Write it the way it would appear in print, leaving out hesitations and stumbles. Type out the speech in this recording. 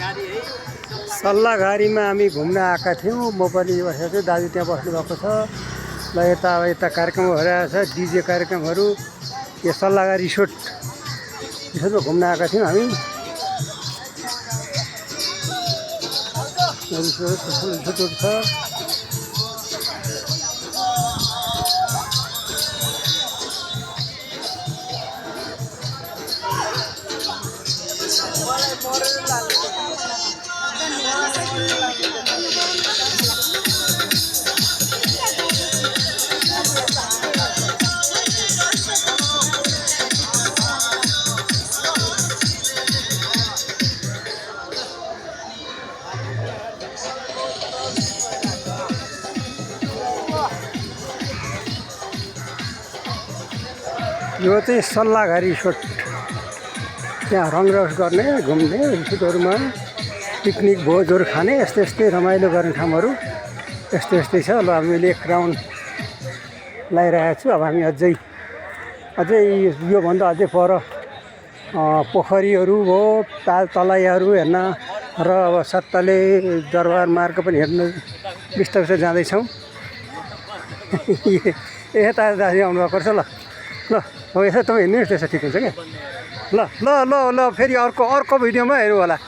सल्लाघारीमा हामी घुम्न आएका थियौँ। म पनि बसेको छु, दाजु त्यहाँ बस्नुभएको छ। ल यता कार्यक्रम भइरहेको छ, डिजे कार्यक्रमहरू। यो सल्लाघारी रिसोर्टमा घुम्न आएका थियौँ हामी। रिसोर्ट छ। यो चाहिँ सल्लाघारी रिसोर्ट। त्यहाँ रङरस गर्ने, घुम्ने, रिसोर्टहरूमा पिकनिक भोजहरू खाने, यस्तै रमाइलो गर्ने ठाउँहरू यस्तै छ। ल हामीले एक राउन्ड लगाइरहेको छु। अब हामी अझै योभन्दा अझै पर पोखरीहरू हो, तलैयाहरू हेर्न र अब सत्तले दरबार मार्ग पनि हेर्न बिस्तारै जाँदैछौँ। यता दाजु आउनुभएको रहेछ। ल हो यसो तपाईँ हिँड्नुहोस्, त्यसो ठिक हुन्छ क्या। ल फेरि अर्को भिडियोमा हेरौँ होला।